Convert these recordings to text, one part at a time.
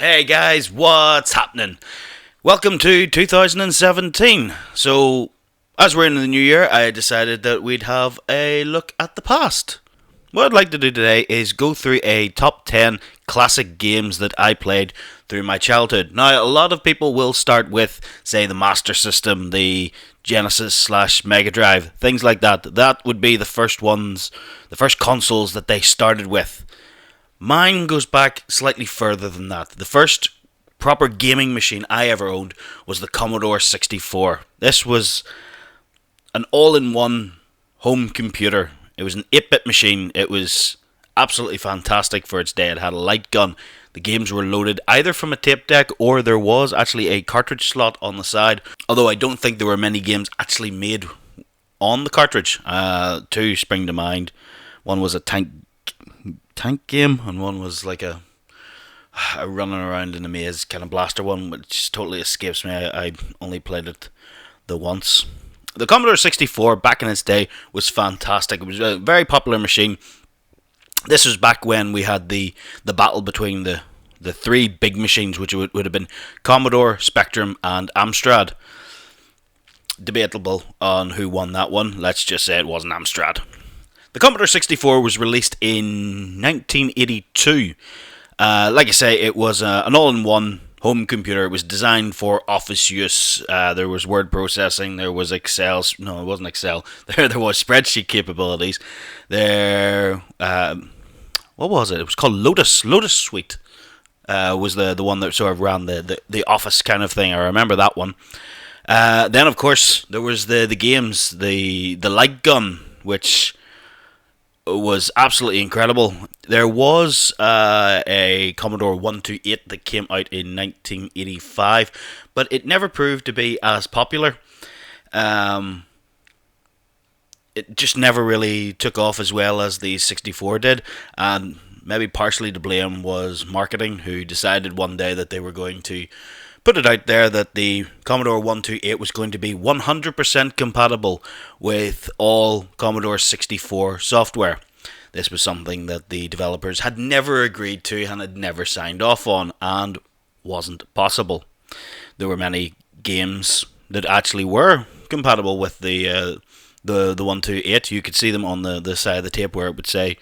Hey guys, what's happening? Welcome to 2017. So, as we're in the new year, I decided that we'd have a look at the past. What I'd like to do today is go through a top 10 classic games that I played through my childhood. Now, a lot of people will start with, say, the Master System, the Genesis slash Mega Drive, things like that. That would be the first ones, the first consoles that they started with. Mine goes back slightly further than that. The first proper gaming machine I ever owned was the Commodore 64. This was an all-in-one home computer. It was an 8-bit machine. It was absolutely fantastic for its day. It had a light gun. The games were loaded either from a tape deck or there was actually a cartridge slot on the side. Although I don't think there were many games actually made on the cartridge. Two spring to mind. One was a tank game, and one was like a running around in a maze kind of blaster one, which totally escapes me. I only played it the once. The Commodore 64 back in its day was fantastic. It was a very popular machine. This was back when we had the battle between the three big machines, which would have been Commodore, Spectrum, and Amstrad. Debatable on who won that one. Let's just say it wasn't Amstrad. The Commodore 64 was released in 1982. Like I say, it was an all-in-one home computer. It was designed for office use. There was word processing. There was Excel. No, it wasn't Excel. There was spreadsheet capabilities. What was it? It was called Lotus. Lotus Suite was the one that sort of ran the office kind of thing. I remember that one. Then, of course, there was the games. The light gun, which was absolutely incredible. There was a Commodore 128 that came out in 1985, but it never proved to be as popular. It just never really took off as well as the 64 did, and maybe partially to blame was marketing, who decided one day that they were going to put it out there that the Commodore 128 was going to be 100% compatible with all Commodore 64 software. This was something that the developers had never agreed to and had never signed off on, and wasn't possible. There were many games that actually were compatible with the 128. You could see them on the side of the tape where it would say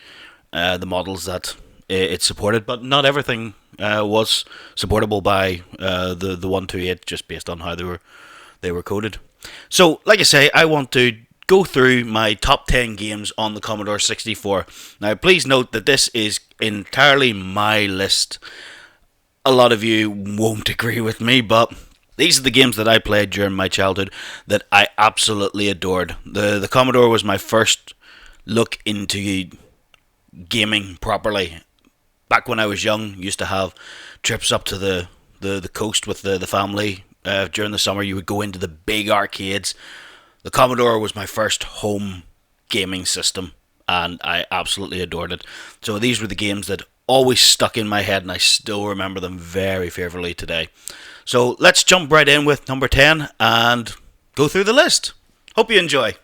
the models that it supported, but not everything was supportable by the 128, just based on how they were coded. So, like I say, I want to go through my top 10 games on the Commodore 64. Now, please note that this is entirely my list. A lot of you won't agree with me, but these are the games that I played during my childhood that I absolutely adored. The Commodore was my first look into gaming properly. Back when I was young, used to have trips up to the coast with the family. During the summer, you would go into the big arcades. The Commodore was my first home gaming system, and I absolutely adored it. So these were the games that always stuck in my head, and I still remember them very vividly today. So let's jump right in with number 10 and go through the list. Hope you enjoy.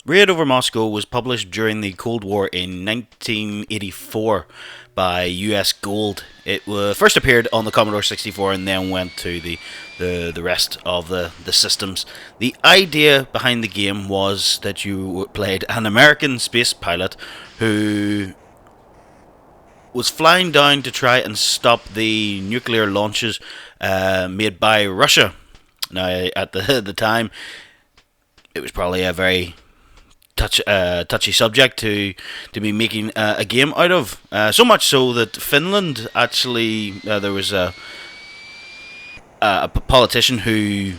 Raid over Moscow was published during the Cold War in 1984 by US Gold. It first appeared on the Commodore 64 and then went to the rest of the systems. The idea behind the game was that you played an American space pilot who was flying down to try and stop the nuclear launches made by Russia. Now, at the time, it was probably a very touchy subject to be making a game out of. So much so that Finland actually, there was a politician who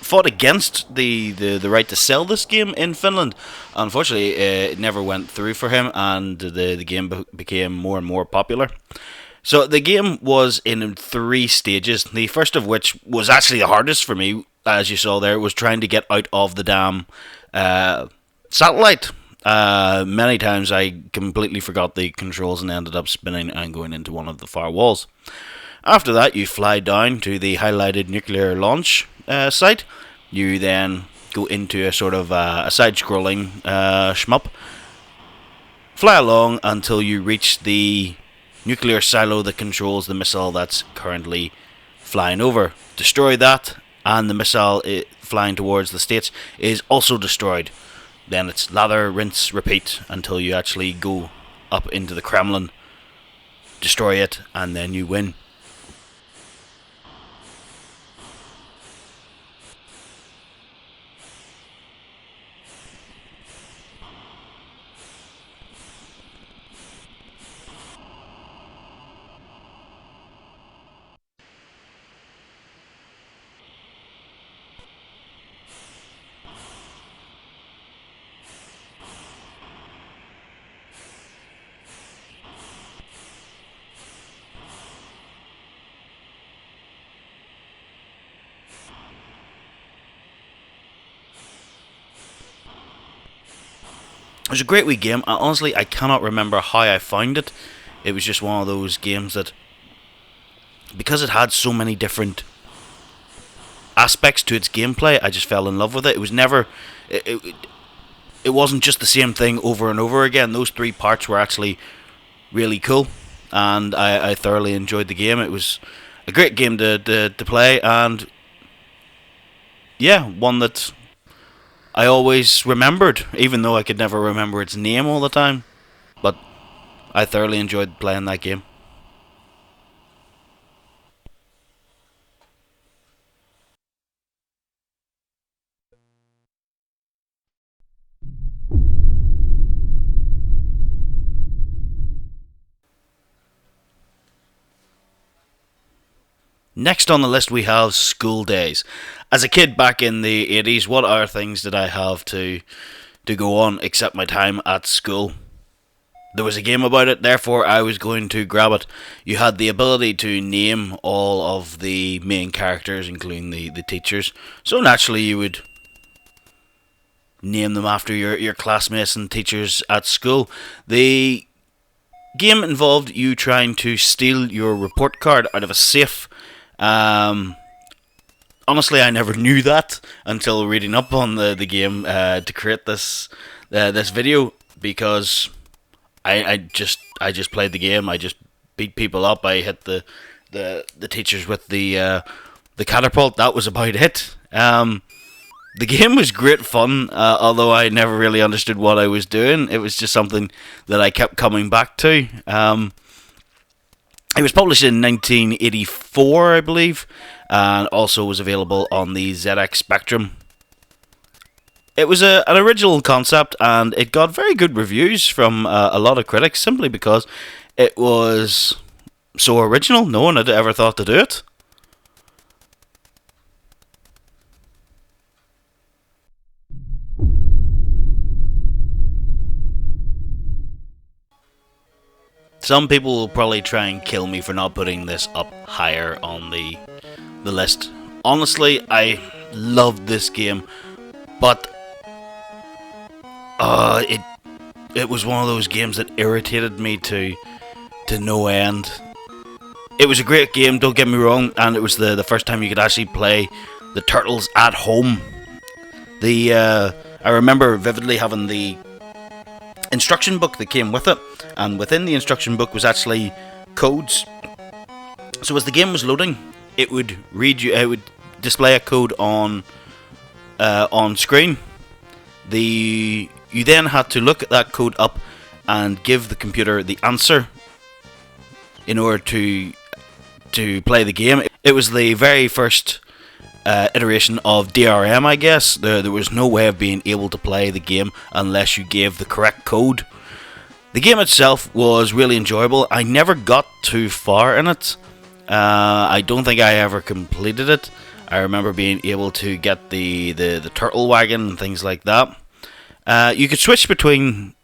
fought against the right to sell this game in Finland. Unfortunately, it never went through for him, and the game became more and more popular. So the game was in 3 stages. The first of which was actually the hardest for me, as you saw there, was trying to get out of the damn satellite. Many times I completely forgot the controls and ended up spinning and going into one of the far walls. After that, you fly down to the highlighted nuclear launch site. You then go into a sort of a side-scrolling shmup. Fly along until you reach the nuclear silo that controls the missile that's currently flying over. Destroy that, and the missile flying towards the States is also destroyed. Then it's lather, rinse, repeat until you actually go up into the Kremlin, destroy it, and then you win. It was a great wee game. Honestly, I cannot remember how I found it. It was just one of those games that, because it had so many different aspects to its gameplay, I just fell in love with it. It was never... It wasn't just the same thing over and over again. Those 3 parts were actually really cool, and I thoroughly enjoyed the game. It was a great game to play, and yeah, one that I always remembered, even though I could never remember its name all the time. But I thoroughly enjoyed playing that game. Next on the list we have school days. As a kid back in the 80s, what other things did I have to go on except my time at school? There was a game about it, therefore I was going to grab it. You had the ability to name all of the main characters, including the teachers. So naturally you would name them after your classmates and teachers at school. The game involved you trying to steal your report card out of a safe. Honestly, I never knew that until reading up on the game to create this video, because I just played the game. I just beat people up. I hit the teachers with the catapult. That was about it. The game was great fun, although I never really understood what I was doing. It was just something that I kept coming back to. It was published in 1984, I believe, and also was available on the ZX Spectrum. It was an original concept, and it got very good reviews from a lot of critics, simply because it was so original. No one had ever thought to do it. Some people will probably try and kill me for not putting this up higher on the list. Honestly, I loved this game, but it was one of those games that irritated me to no end. It was a great game, don't get me wrong, and it was the first time you could actually play the turtles at home. I remember vividly having the instruction book that came with it, and within the instruction book was actually codes. So as the game was loading, it would display a code on screen. You then had to look at that code up and give the computer the answer in order to play the game. It was the very first iteration of DRM, I guess. There was no way of being able to play the game unless you gave the correct code. The game itself was really enjoyable. I never got too far in it. I don't think I ever completed it. I remember being able to get the turtle wagon and things like that. You could switch between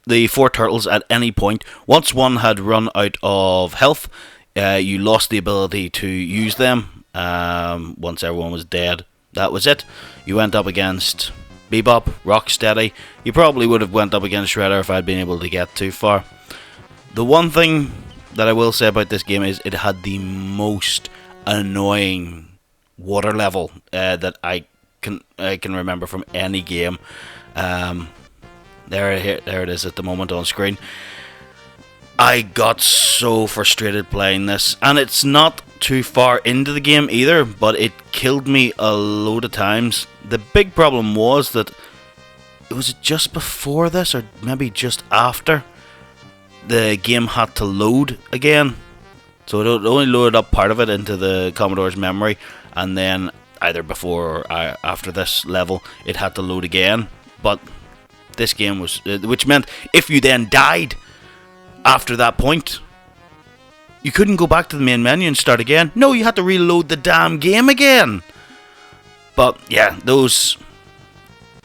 the 4 turtles at any point. Once one had run out of health, you lost the ability to use them. Once everyone was dead, that was it. You went up against Bebop, Rocksteady. You probably would have went up against Shredder if I'd been able to get too far. The one thing that I will say about this game is it had the most annoying water level that I I can remember from any game. There it is at the moment on screen. I got so frustrated playing this, and it's not too far into the game either, but it killed me a load of times. The big problem was that it was just before this, or maybe just after, the game had to load again. So it only loaded up part of it into the Commodore's memory, and then either before or after this level, it had to load again. But this game was, which meant if you then died after that point, you couldn't go back to the main menu and start again. No, you had to reload the damn game again. But yeah, those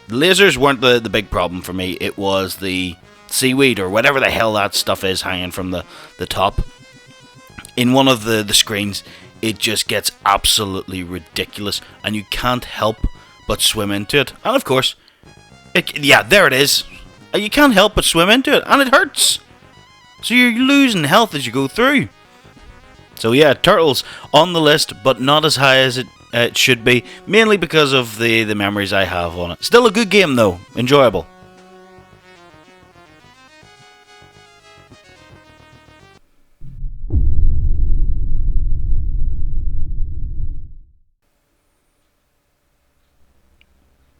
lasers weren't the big problem for me. It was the seaweed, or whatever the hell that stuff is hanging from the top. In one of the screens, it just gets absolutely ridiculous, and you can't help but swim into it. And of course, there it is. You can't help but swim into it, and it hurts. So you're losing health as you go through. So yeah, Turtles on the list, but not as high as it should be, mainly because of the memories I have on it. Still a good game though, enjoyable.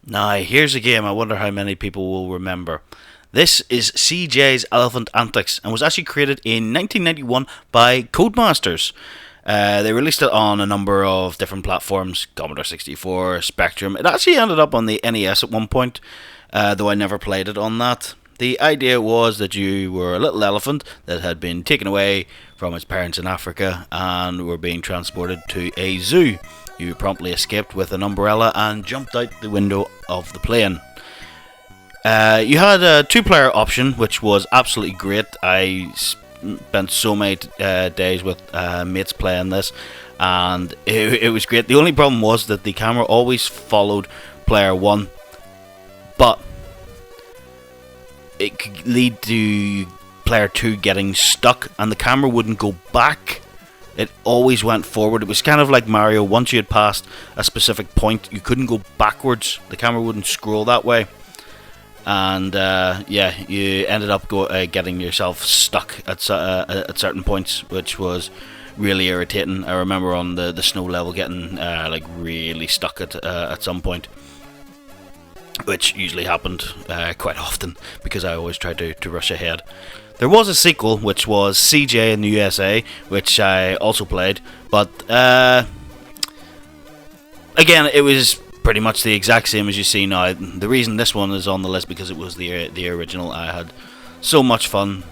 Now, here's a game I wonder how many people will remember. This is CJs Elephant Adventures, and was actually created in 1991 by Codemasters. They released it on a number of different platforms, Commodore 64, Spectrum. It actually ended up on the NES at one point, though I never played it on that. The idea was that you were a little elephant that had been taken away from its parents in Africa and were being transported to a zoo. You promptly escaped with an umbrella and jumped out the window of the plane. You had a 2-player option, which was absolutely great. I spent so many days with mates playing this, and it was great. The only problem was that the camera always followed player 1, but it could lead to player 2 getting stuck, and the camera wouldn't go back. It always went forward. It was kind of like Mario. Once you had passed a specific point, you couldn't go backwards. The camera wouldn't scroll that way. And you ended up getting yourself stuck at certain points, which was really irritating. I remember on the snow level getting really stuck at some point, which usually happened quite often because I always tried to rush ahead. There was a sequel, which was CJ in the USA, which I also played, but again, it was pretty much the exact same as you see now. The reason this one is on the list because it was the original. I had so much fun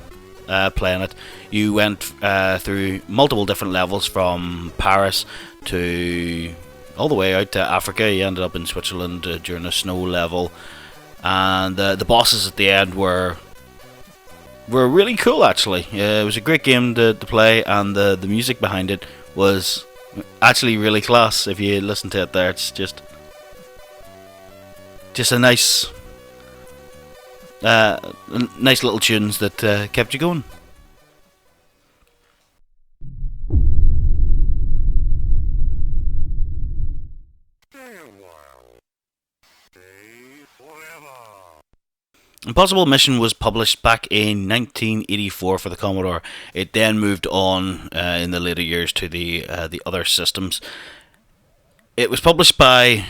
playing it. You went through multiple different levels from Paris to all the way out to Africa. You ended up in Switzerland during a snow level, and the bosses at the end were really cool actually. It was a great game to play, and the music behind it was actually really class. If you listen to it there, it's just a nice little tunes that kept you going. Impossible Mission was published back in 1984 for the Commodore. It then moved on in the later years to the other systems. It was published by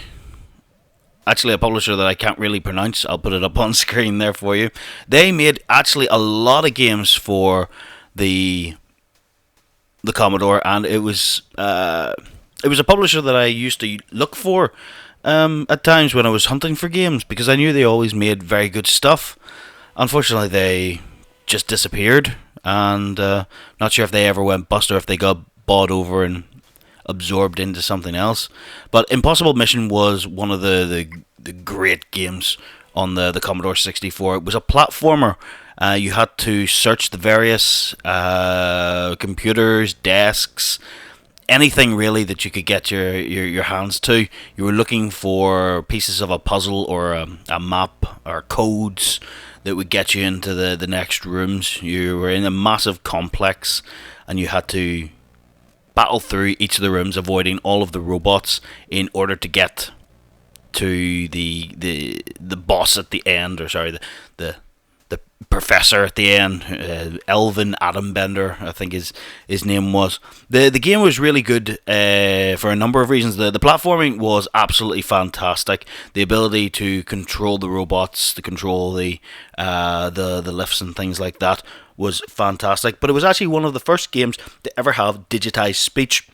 actually a publisher that I can't really pronounce. I'll put it up on screen there for you. They made actually a lot of games for the Commodore, and it was a publisher that I used to look for at times when I was hunting for games, because I knew they always made very good stuff. Unfortunately, they just disappeared, and not sure if they ever went bust or if they got bought over and absorbed into something else. But Impossible Mission was one of the great games on the Commodore 64. It was a platformer. You had to search the various computers, desks, anything really that you could get your hands to. You were looking for pieces of a puzzle or a map or codes that would get you into the next rooms. You were in a massive complex, and you had to battle through each of the rooms, avoiding all of the robots in order to get to the boss at the end, or sorry, the the professor at the end, Elvin Adambender, I think his name was. The game was really good for a number of reasons. The platforming was absolutely fantastic. The ability to control the robots, to control the lifts and things like that was fantastic. But it was actually one of the first games to ever have digitized speech,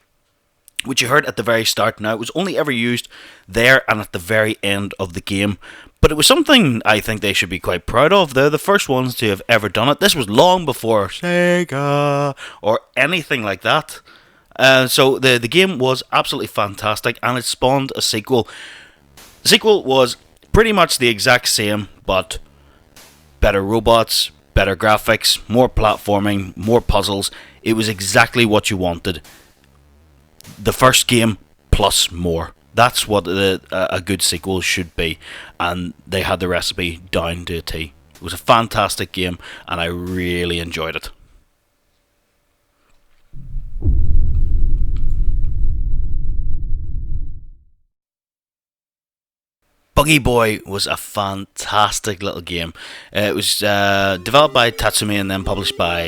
which you heard at the very start. Now, it was only ever used there and at the very end of the game, but it was something I think they should be quite proud of. They're the first ones to have ever done it. This was long before Sega or anything like that. So the game was absolutely fantastic, and it spawned a sequel. The sequel was pretty much the exact same, but better robots, better graphics, more platforming, more puzzles. It was exactly what you wanted. The first game plus more. That's what a good sequel should be, and they had the recipe down to a T. It was a fantastic game, and I really enjoyed it. Pokey Boy was a fantastic little game. It was developed by Tatsumi and then published by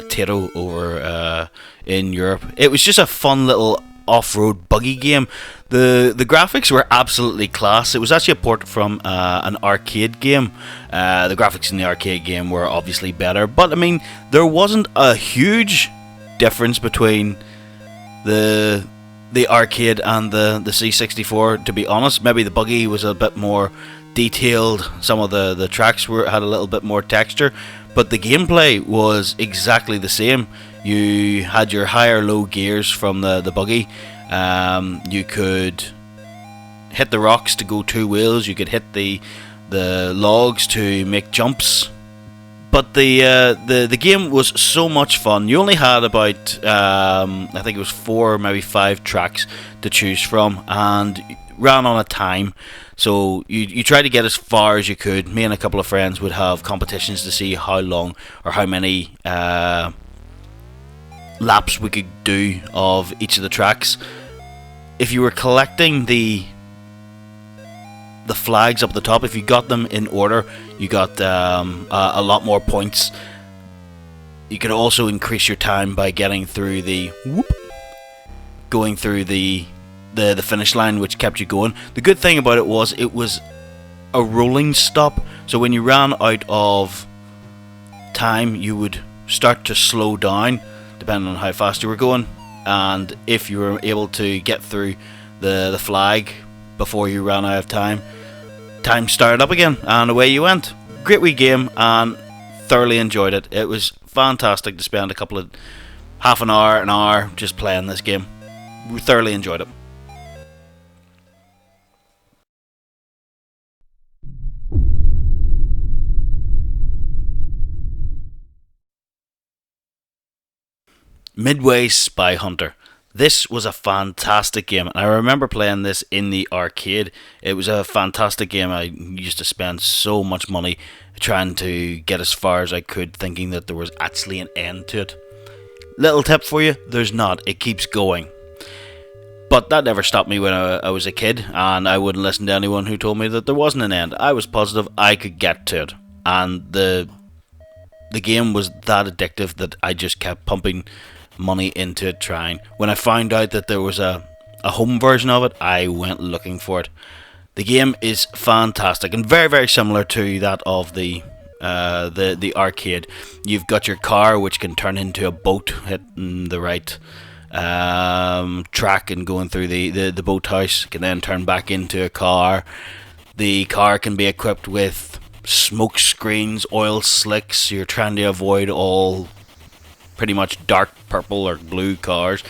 Taito over in Europe. It was just a fun little off-road buggy game. The graphics were absolutely class. It was actually a port from an arcade game. The graphics in the arcade game were obviously better, but I mean, there wasn't a huge difference between the arcade and the C64, to be honest. Maybe the buggy was a bit more detailed. Some of the tracks had a little bit more texture, but the gameplay was exactly the same. You had your higher low gears from the buggy. You could hit the rocks to go two wheels. You could hit the logs to make jumps. But the game was so much fun. You only had about I think it was 4, maybe 5 tracks to choose from, and ran on a time. So you tried to get as far as you could. Me and a couple of friends would have competitions to see how long or how many laps we could do of each of the tracks. If you were collecting the flags up the top, if you got them in order, you got a lot more points. You could also increase your time by getting through going through the finish line, which kept you going. The good thing about it was a rolling stop, so when you ran out of time, you would start to slow down depending on how fast you were going, and if you were able to get through the flag before you ran out of time started up again, and away you went. Great wee game, and thoroughly enjoyed it. It was fantastic to spend half an hour just playing this game. We thoroughly enjoyed it. Midway Spyhunter. This was a fantastic game, and I remember playing this in the arcade. It was a fantastic game. I used to spend so much money trying to get as far as I could, thinking that there was actually an end to it. Little tip for you, there's not. It keeps going. But that never stopped me when I was a kid, and I wouldn't listen to anyone who told me that there wasn't an end. I was positive I could get to it, and the game was that addictive that I just kept pumping money into it, trying. When I found out that there was a home version of it, I went looking for it. The game is fantastic and very, very similar to that of the arcade. You've got your car, which can turn into a boat, hitting the right track and going through the boathouse. Can then turn back into a car. The car can be equipped with smoke screens, oil slicks. You're trying to avoid all pretty much dark purple or blue cars.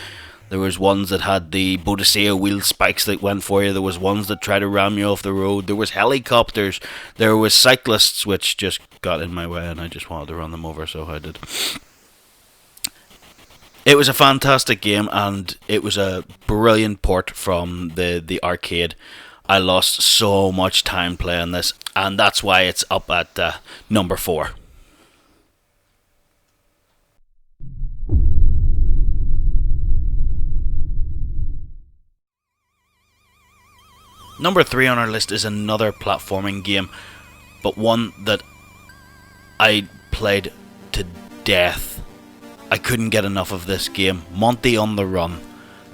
There was ones that had the Bodicea wheel spikes that went for you. There was ones that tried to ram you off the road. There was helicopters. There was cyclists, which just got in my way and I just wanted to run them over, so I did. It was a fantastic game, and it was a brilliant port from the arcade. I lost so much time playing this, and that's why it's up at number 4. Number 3 on our list is another platforming game, but one that I played to death. I couldn't get enough of this game, Monte on the Run.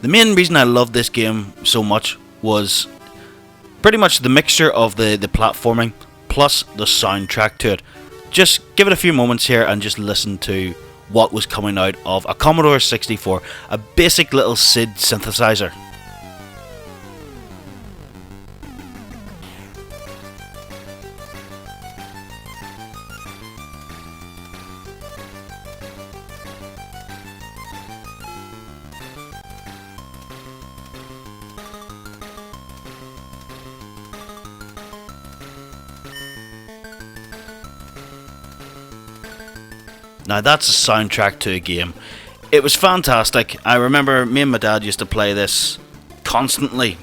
The main reason I loved this game so much was pretty much the mixture of the platforming plus the soundtrack to it. Just give it a few moments here and just listen to what was coming out of a Commodore 64, a basic little SID synthesizer. Now that's a soundtrack to a game. It was fantastic. I remember me and my dad used to play this constantly,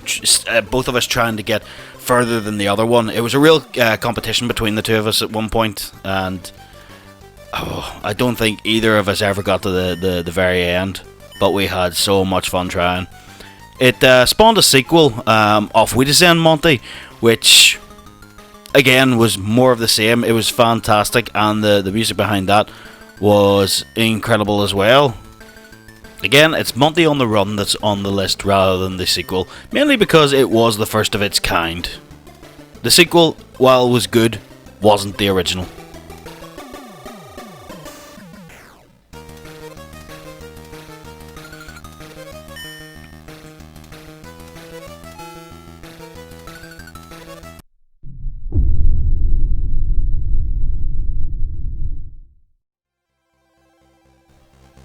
both of us trying to get further than the other one. It was a real competition between the two of us at one point, and I don't think either of us ever got to the very end, but we had so much fun trying. It spawned a sequel of We Descend Monte, which again was more of the same. It was fantastic, and the music behind that was incredible as well. Again, it's Monte on the Run that's on the list rather than the sequel, mainly because it was the first of its kind. The sequel, while it was good, wasn't the original.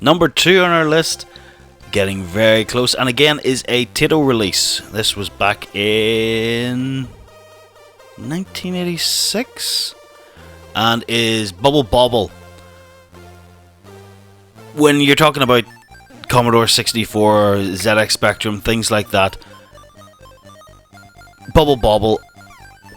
Number 2 on our list, getting very close, and again is a Tato release. This was back in 1986 and is Bobble. When you're talking about Commodore 64, ZX Spectrum, things like that, Bobble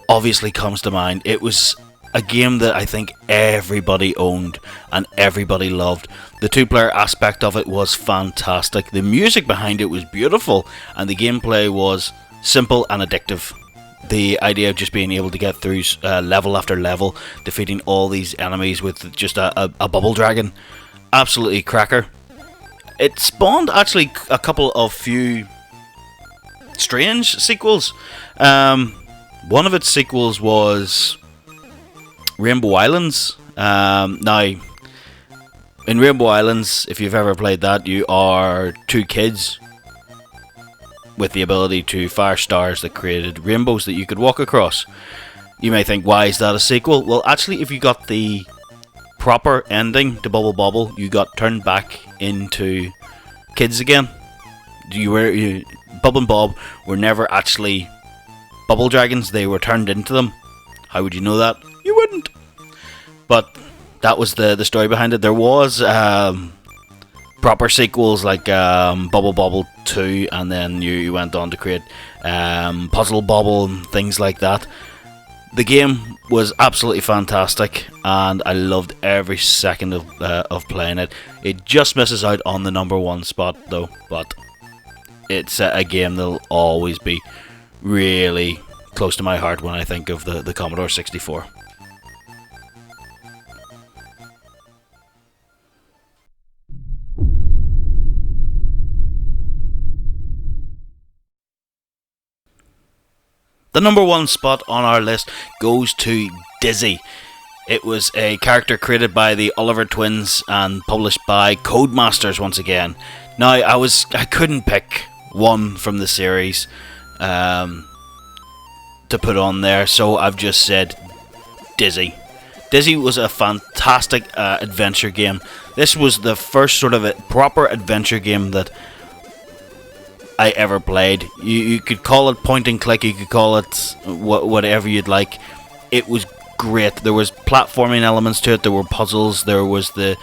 obviously comes to mind. It was a game that I think everybody owned and everybody loved. The two-player aspect of it was fantastic. The music behind it was beautiful, and the gameplay was simple and addictive. The idea of just being able to get through level after level, defeating all these enemies with just a bubble dragon, absolutely cracker. It spawned actually a couple of few strange sequels. One of its sequels was Rainbow Islands. Now, in Rainbow Islands, if you've ever played that, you are two kids with the ability to fire stars that created rainbows that you could walk across. You may think, why is that a sequel? Well, actually, if you got the proper ending to Bobble, you got turned back into kids again. Bub and Bob were never actually bubble dragons, they were turned into them. How would you know that? You wouldn't. But that was the story behind it. There was proper sequels like Bobble 2, and then you went on to create Puzzle Bobble and things like that. The game was absolutely fantastic, and I loved every second of playing it. It just misses out on the number 1 spot though, but it's a game that'll always be really close to my heart when I think of the Commodore 64. The number 1 spot on our list goes to Dizzy. It was a character created by the Oliver twins and published by Codemasters once again. Now, I couldn't pick one from the series to put on there, so I've just said Dizzy. Dizzy was a fantastic adventure game. This was the first sort of a proper adventure game that I ever played. You could call it point and click, you could call it whatever you'd like. It was great. There was platforming elements to it, there were puzzles, there was the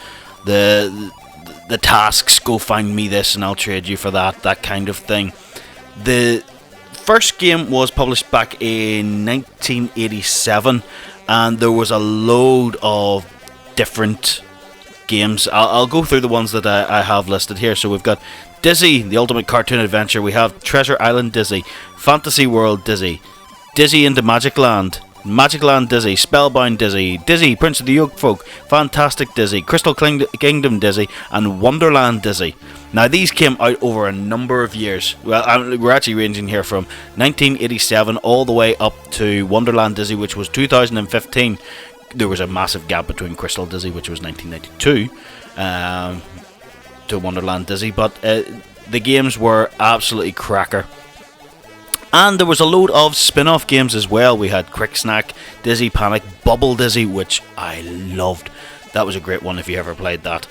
tasks, go find me this and I'll trade you for that kind of thing. The first game was published back in 1987, and there was a load of different games. I'll go through the ones that I have listed here. So we've got Dizzy, the Ultimate Cartoon Adventure. We have Treasure Island Dizzy, Fantasy World Dizzy, Dizzy into Magic Land, Magic Land Dizzy, Spellbound Dizzy, Dizzy, Prince of the Yoke Folk, Fantastic Dizzy, Crystal Kingdom Dizzy, and Wonderland Dizzy. Now these came out over a number of years. Well, we're actually ranging here from 1987 all the way up to Wonderland Dizzy, which was 2015. There was a massive gap between Crystal Dizzy, which was 1992, to Wonderland Dizzy, but the games were absolutely cracker. And there was a load of spin-off games as well. We had Quick Snack, Dizzy Panic, Bubble Dizzy, which I loved. That was a great one if you ever played that.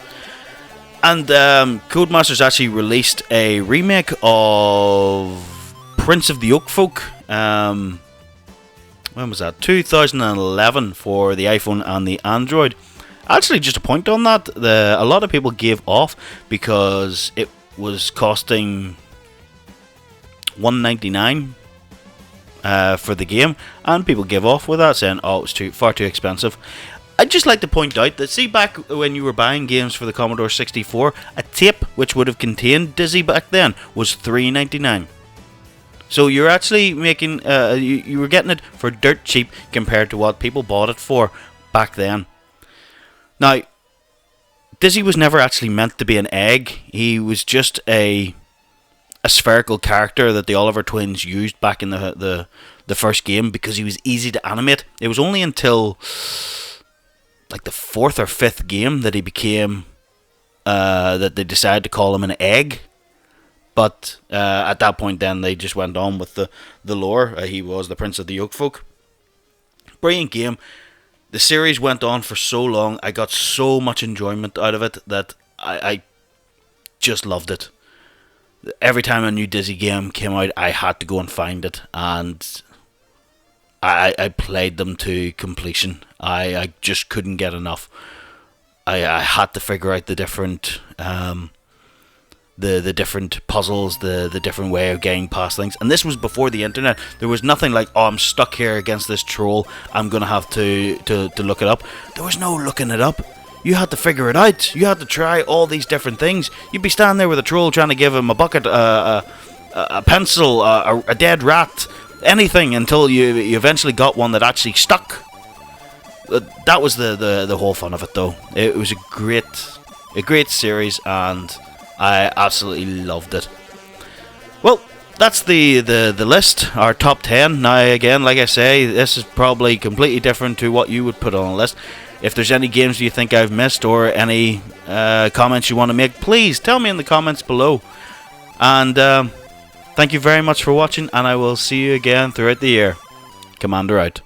And Codemasters actually released a remake of Prince of the Yoke Folk. When was that? 2011 for the iPhone and the Android. Actually, just a point on that, a lot of people gave off because it was costing $1.99 for the game, and people give off with that, saying, oh, it's far too expensive. I'd just like to point out that, see, back when you were buying games for the Commodore 64, a tape which would have contained Dizzy back then was $3.99. So you're actually making, you were getting it for dirt cheap compared to what people bought it for back then. Now, Dizzy was never actually meant to be an egg. He was just a spherical character that the Oliver twins used back in the first game because he was easy to animate. It was only until like the 4th or 5th game that he became that they decided to call him an egg. But at that point then they just went on with the lore. He was the Prince of the Yoke Folk. Brilliant game. The series went on for so long. I got so much enjoyment out of it that I just loved it. Every time a new Dizzy game came out, I had to go and find it, and I played them to completion. I just couldn't get enough. I had to figure out the different the different puzzles, the different way of getting past things. And this was before the internet. There was nothing like, oh, I'm stuck here against this troll, I'm gonna have to look it up. There was no looking it up. You had to figure it out. You had to try all these different things. You'd be standing there with a troll trying to give him a bucket, a pencil, a dead rat, anything, until you eventually got one that actually stuck. That was the whole fun of it, though. It was a great series, and I absolutely loved it. Well, that's the list, our top 10. Now, again, like I say, this is probably completely different to what you would put on a list. If there's any games you think I've missed or any comments you want to make, please tell me in the comments below. And thank you very much for watching, and I will see you again throughout the year. Commander out.